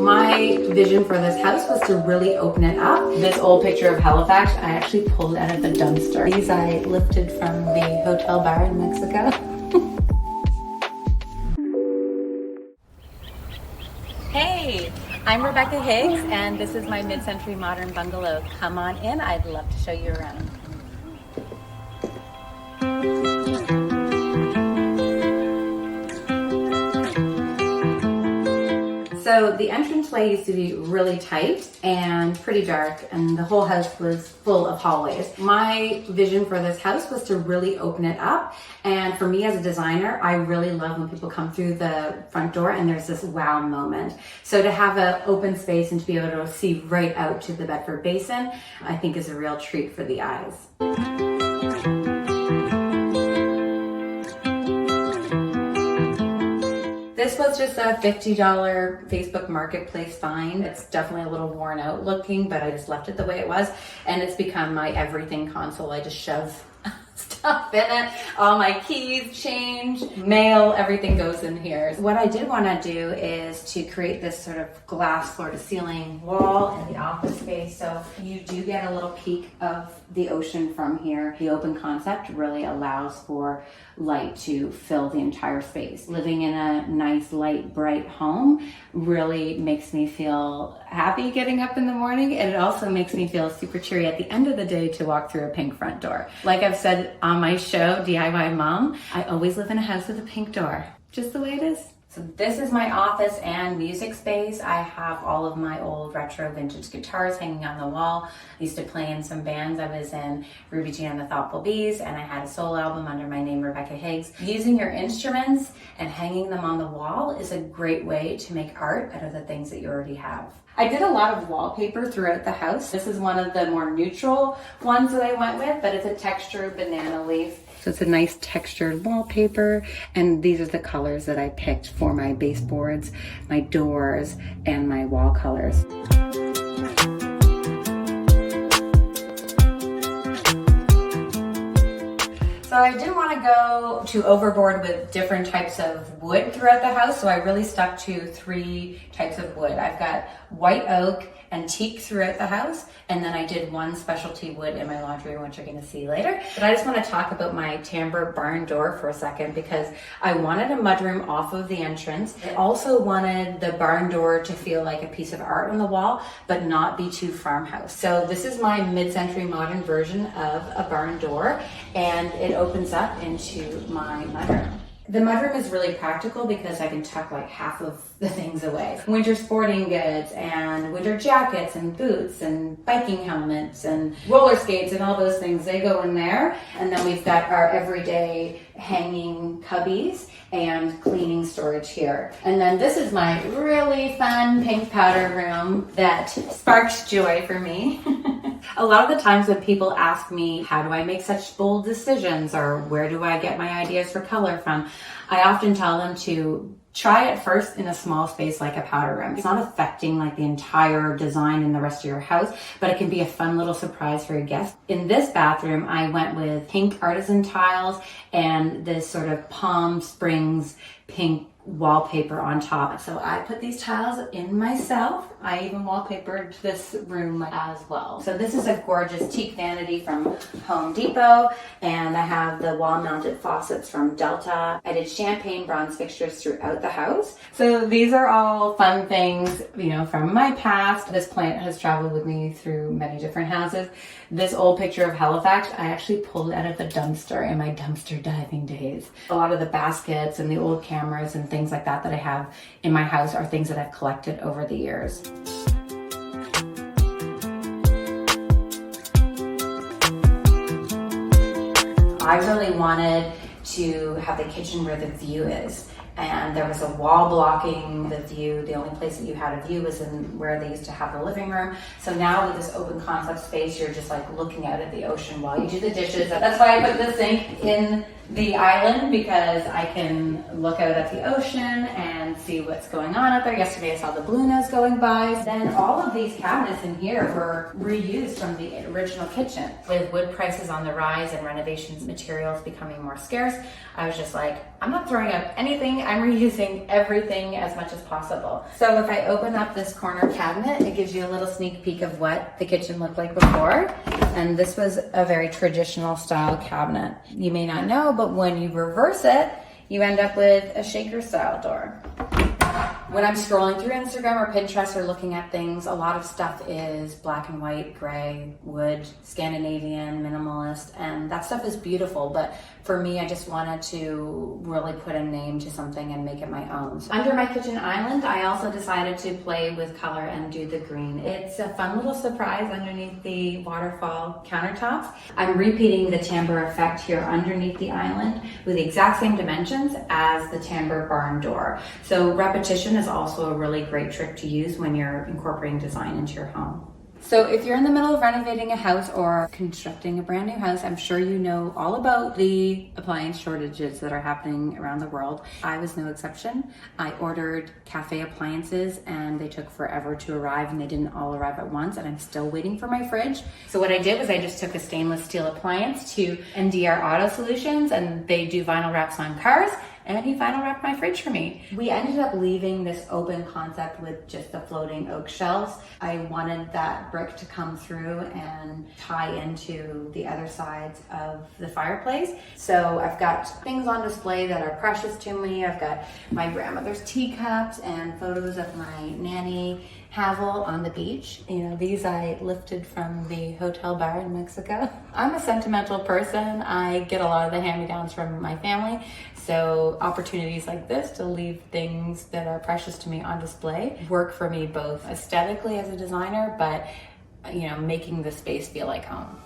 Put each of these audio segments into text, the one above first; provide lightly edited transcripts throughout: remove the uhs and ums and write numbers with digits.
My vision for this house was to really open it up. This old picture of Halifax, I actually pulled out of the dumpster. These I lifted from the hotel bar in Mexico. Hey, I'm Rebekah Higgs, and this is my mid-century modern bungalow. Come on in, I'd love to show you around. So the entranceway used to be really tight and pretty dark, and the whole house was full of hallways. My vision for this house was to really open it up, and for me as a designer, I really love when people come through the front door and there's this wow moment. So to have an open space and to be able to see right out to the Bedford Basin, I think is a real treat for the eyes. This was just a $50 Facebook Marketplace find. It's definitely a little worn out looking, but I just left it the way it was. And it's become my everything console. I just shove stuff in it. All my keys change, mail, everything goes in here. What I did want to do is to create this sort of glass floor to ceiling wall in the office space. So you do get a little peek of the ocean from here. The open concept really allows for light to fill the entire space. Living in a nice, light, bright home really makes me feel happy getting up in the morning, and it also makes me feel super cheery at the end of the day to walk through a pink front door. Like I've said on my show, DIY Mom, I always live in a house with a pink door, just the way it is. So this is my office and music space. I have all of my old retro vintage guitars hanging on the wall. I used to play in some bands. I was in Ruby Jean and the Thoughtful Bees, and I had a solo album under my name, Rebekah Higgs. Using your instruments and hanging them on the wall is a great way to make art out of the things that you already have. I did a lot of wallpaper throughout the house. This is one of the more neutral ones that I went with, but it's a textured banana leaf. So it's a nice textured wallpaper, and these are the colors that I picked for my baseboards, my doors, and my wall colors. So I didn't want to go too overboard with different types of wood throughout the house, so I really stuck to 3 types of wood. I've got white oak and teak throughout the house, and then I did one specialty wood in my laundry room, which you're going to see later. But I just want to talk about my timber barn door for a second, because I wanted a mudroom off of the entrance. I also wanted the barn door to feel like a piece of art on the wall, but not be too farmhouse. So this is my mid-century modern version of a barn door, and it opens up into my mudroom. The mudroom is really practical because I can tuck like half of the things away. Winter sporting goods and winter jackets and boots and biking helmets and roller skates and all those things, they go in there. And then we've got our everyday hanging cubbies and cleaning storage here. And then this is my really fun pink powder room that sparks joy for me. A lot of the times when people ask me, how do I make such bold decisions, or where do I get my ideas for color from, I often tell them to try it first in a small space like a powder room. It's not affecting like the entire design in the rest of your house, but it can be a fun little surprise for a guest. In this bathroom, I went with pink artisan tiles and this sort of Palm Springs pink wallpaper on top. So I put these tiles in myself. I even wallpapered this room as well. So this is a gorgeous teak vanity from Home Depot, and I have the wall-mounted faucets from Delta. I did champagne bronze fixtures throughout the house. So these are all fun things, you know, from my past. This plant has traveled with me through many different houses. This old picture of Halifax, I actually pulled out of the dumpster in my dumpster diving days. A lot of the baskets and the old cameras and things like that I have in my house are things that I've collected over the years. I really wanted to have the kitchen where the view is. And there was a wall blocking the view. The only place that you had a view was in where they used to have the living room. So now with this open concept space, you're just like looking out at the ocean while you do the dishes. That's why I put the sink in the island, because I can look out at the ocean and see what's going on out there. Yesterday I saw the blue nose going by. Then all of these cabinets in here were reused from the original kitchen. With wood prices on the rise and renovations materials becoming more scarce, I was just like, I'm not throwing out anything, I'm reusing everything as much as possible. So if I open up this corner cabinet, it gives you a little sneak peek of what the kitchen looked like before. And this was a very traditional style cabinet. You may not know, but when you reverse it, you end up with a shaker style door. When I'm scrolling through Instagram or Pinterest or looking at things, a lot of stuff is black and white, gray, wood, Scandinavian, minimalist, and that stuff is beautiful. But for me, I just wanted to really put a name to something and make it my own. So under my kitchen island, I also decided to play with color and do the green. It's a fun little surprise underneath the waterfall countertops. I'm repeating the timbre effect here underneath the island with the exact same dimensions as the timbre barn door. So repetition is also a really great trick to use when you're incorporating design into your home. So if you're in the middle of renovating a house or constructing a brand new house, I'm sure you know all about the appliance shortages that are happening around the world. I was no exception. I ordered cafe appliances and they took forever to arrive, and they didn't all arrive at once, and I'm still waiting for my fridge. So what I did was I just took a stainless steel appliance to NDR Auto Solutions, and they do vinyl wraps on cars, and he vinyl wrapped my fridge for me. We ended up leaving this open concept with just the floating oak shelves. I wanted that brick to come through and tie into the other sides of the fireplace. So I've got things on display that are precious to me. I've got my grandmother's teacups and photos of my nanny Havel on the beach. You know, these I lifted from the hotel bar in Mexico. I'm a sentimental person. I get a lot of the hand-me-downs from my family. So opportunities like this to leave things that are precious to me on display work for me both aesthetically as a designer, but you know, making the space feel like home.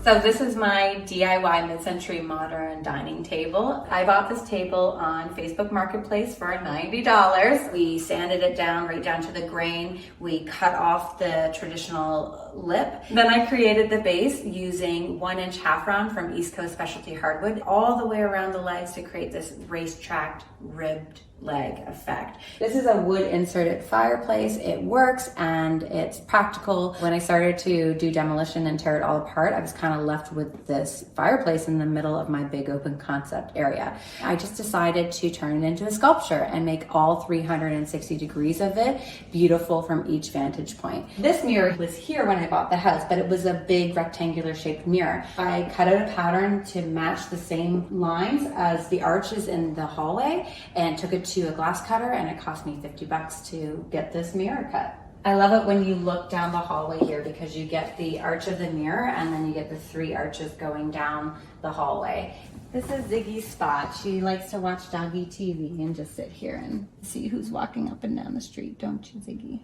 So this is my DIY mid-century modern dining table. I bought this table on Facebook Marketplace for $90. We sanded it down right down to the grain. We cut off the traditional lip. Then I created the base using 1-inch half round from East Coast Specialty Hardwood all the way around the legs to create this racetracked ribbed leg effect. This is a wood inserted fireplace. It works and it's practical. When I started to do demolition and tear it all apart, I was kind of left with this fireplace in the middle of my big open concept area. I just decided to turn it into a sculpture and make all 360 degrees of it beautiful from each vantage point. This mirror was here when I bought the house, but it was a big rectangular shaped mirror. I cut out a pattern to match the same lines as the arches in the hallway and took it to a glass cutter, and it cost me $50 to get this mirror cut. I love it when you look down the hallway here because you get the arch of the mirror and then you get the 3 arches going down the hallway. This is Ziggy's spot. She likes to watch doggy TV and just sit here and see who's walking up and down the street, don't you, Ziggy?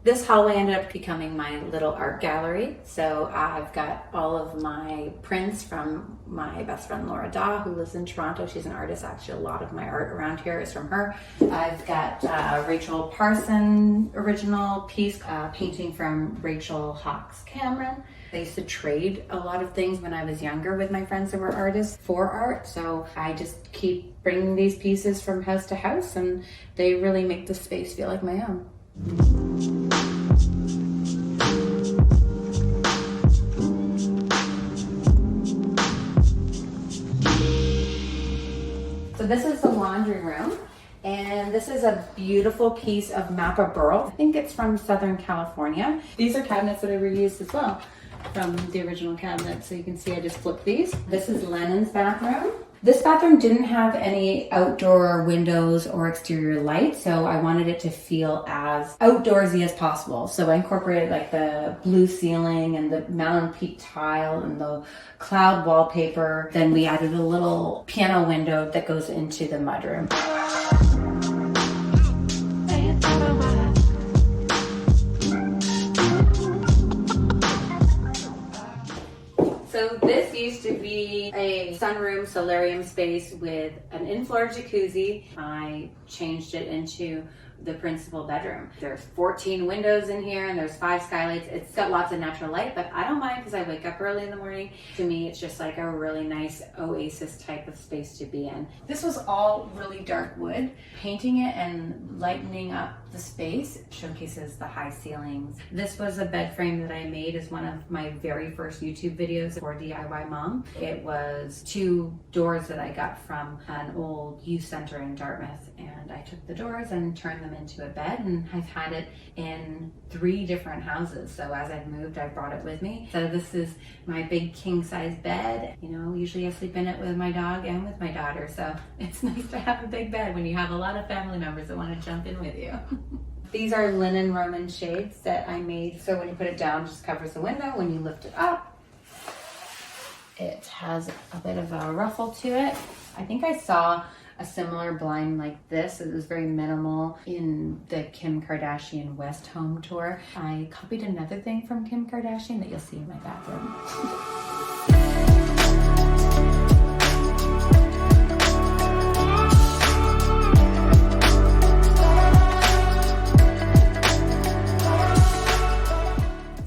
This hallway ended up becoming my little art gallery. So I've got all of my prints from my best friend Laura Daw, who lives in Toronto. She's an artist. Actually, a lot of my art around here is from her. I've got Rachel Parson original piece, painting from Rachel Hawks Cameron. I used to trade a lot of things when I was younger with my friends that were artists for art. So I just keep bringing these pieces from house to house, and they really make the space feel like my own. So this is the laundry room, and this is a beautiful piece of Mappa burl. I think it's from Southern California. These are cabinets that I reused as well from the original cabinet. So you can see I just flipped these. This is Lennon's bathroom. This bathroom didn't have any outdoor windows or exterior light, so I wanted it to feel as outdoorsy as possible. So I incorporated like the blue ceiling and the mountain peak tile and the cloud wallpaper. Then we added a little piano window that goes into the mudroom. So this used to be a sunroom solarium space with an in-floor jacuzzi. I changed it into the principal bedroom. There's 14 windows in here and there's 5 skylights. It's got lots of natural light, but I don't mind because I wake up early in the morning. To me, it's just like a really nice oasis type of space to be in. This was all really dark wood. Painting it and lightening up the space showcases the high ceilings. This was a bed frame that I made as one of my very first YouTube videos for DIY Mom. It was 2 doors that I got from an old youth center in Dartmouth, and I took the doors and turned them into a bed, and I've had it in 3 different houses. So as I've moved, I brought it with me. So this is my big king size bed. You know, usually I sleep in it with my dog and with my daughter. So it's nice to have a big bed when you have a lot of family members that want to jump in with you. These are linen Roman shades that I made. So when you put it down, it just covers the window. When you lift it up, it has a bit of a ruffle to it. I think I saw a similar blind like this. It was very minimal in the Kim Kardashian West home tour. I copied another thing from Kim Kardashian that you'll see in my bathroom.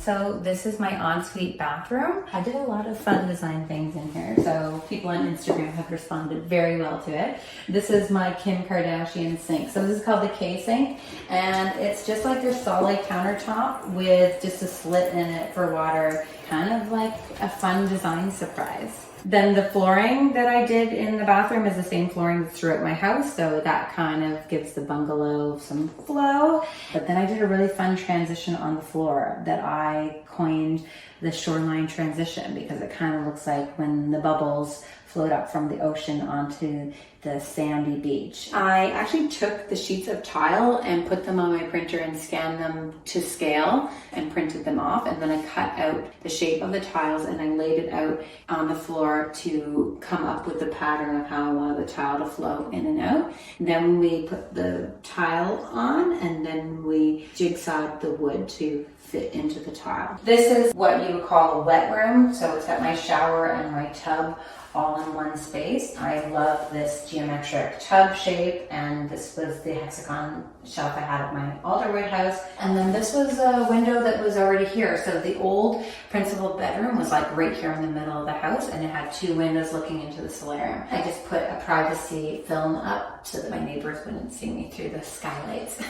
So this is my ensuite bathroom. I did a lot of fun design things in here, so people on Instagram have responded very well to it. This is my Kim Kardashian sink. So this is called the K sink, and it's just like your solid countertop with just a slit in it for water, kind of like a fun design surprise. Then the flooring that I did in the bathroom is the same flooring that's throughout my house, so that kind of gives the bungalow some flow. But then I did a really fun transition on the floor that I coined the shoreline transition, because it kind of looks like when the bubbles float up from the ocean onto the sandy beach. I actually took the sheets of tile and put them on my printer and scanned them to scale and printed them off, and then I cut out the shape of the tiles and I laid it out on the floor to come up with the pattern of how I wanted the tile to flow in and out. Then we put the tile on, and then we jigsawed the wood to fit into the tile. This is what you would call a wet room, so it's got my shower and my tub all in one space. I love this geometric tub shape, and this was the hexagon shelf I had at my Alderwood house. And then this was a window that was already here. So the old principal bedroom was like right here in the middle of the house, and it had 2 windows looking into the solarium. I just put a privacy film up so that my neighbors wouldn't see me through the skylights.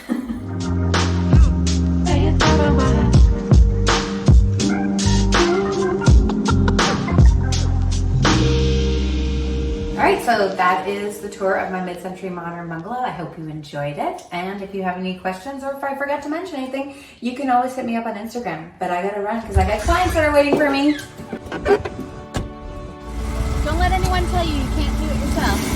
Alright, so that is the tour of my mid-century modern bungalow. I hope you enjoyed it. And if you have any questions, or if I forgot to mention anything, you can always hit me up on Instagram. But I gotta run because I got clients that are waiting for me. Don't let anyone tell you you can't do it yourself.